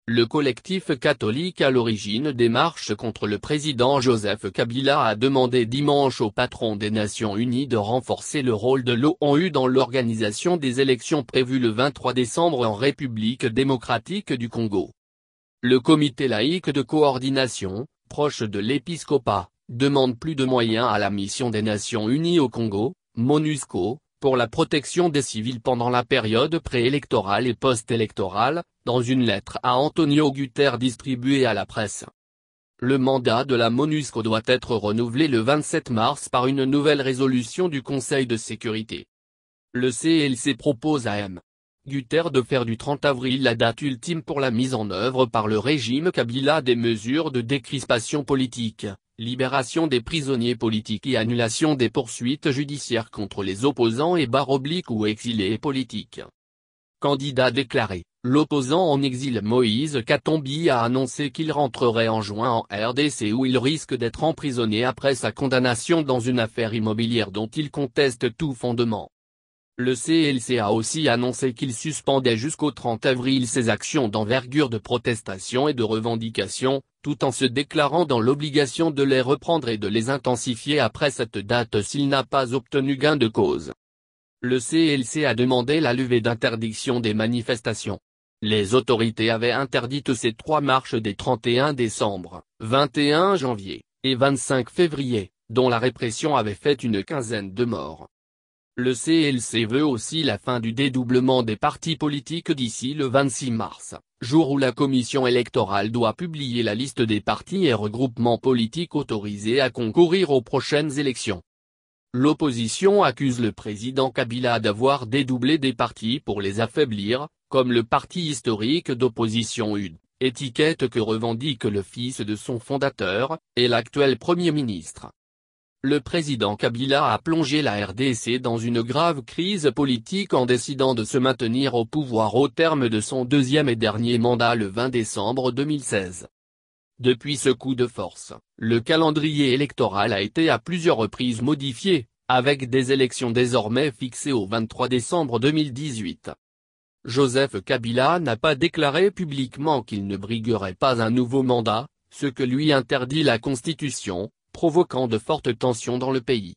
Le collectif catholique à l'origine des marches contre le président Joseph Kabila a demandé dimanche au patron des Nations Unies de renforcer le rôle de l'ONU dans l'organisation des élections prévues le 23 décembre en République démocratique du Congo. Le comité laïque de coordination, proche de l'épiscopat, demande plus de moyens à la mission des Nations Unies au Congo, MONUSCO, pour la protection des civils pendant la période préélectorale et post-électorale, dans une lettre à Antonio Guterres distribuée à la presse. Le mandat de la MONUSCO doit être renouvelé le 27 mars par une nouvelle résolution du Conseil de sécurité. Le CLC propose à M. Guterres de faire du 30 avril la date ultime pour la mise en œuvre par le régime Kabila des mesures de décrispation politique, libération des prisonniers politiques et annulation des poursuites judiciaires contre les opposants et ou exilés politiques. Candidat déclaré, l'opposant en exil Moïse Katumbi a annoncé qu'il rentrerait en juin en RDC où il risque d'être emprisonné après sa condamnation dans une affaire immobilière dont il conteste tout fondement. Le CLC a aussi annoncé qu'il suspendait jusqu'au 30 avril ses actions d'envergure de protestation et de revendication, tout en se déclarant dans l'obligation de les reprendre et de les intensifier après cette date s'il n'a pas obtenu gain de cause. Le CLC a demandé la levée d'interdiction des manifestations. Les autorités avaient interdit ces trois marches des 31 décembre, 21 janvier, et 25 février, dont la répression avait fait une quinzaine de morts. Le CLC veut aussi la fin du dédoublement des partis politiques d'ici le 26 mars, jour où la commission électorale doit publier la liste des partis et regroupements politiques autorisés à concourir aux prochaines élections. L'opposition accuse le président Kabila d'avoir dédoublé des partis pour les affaiblir, comme le parti historique d'opposition UD, étiquette que revendique le fils de son fondateur, et l'actuel Premier ministre. Le président Kabila a plongé la RDC dans une grave crise politique en décidant de se maintenir au pouvoir au terme de son deuxième et dernier mandat le 20 décembre 2016. Depuis ce coup de force, le calendrier électoral a été à plusieurs reprises modifié, avec des élections désormais fixées au 23 décembre 2018. Joseph Kabila n'a pas déclaré publiquement qu'il ne briguerait pas un nouveau mandat, ce que lui interdit la Constitution, provoquant de fortes tensions dans le pays.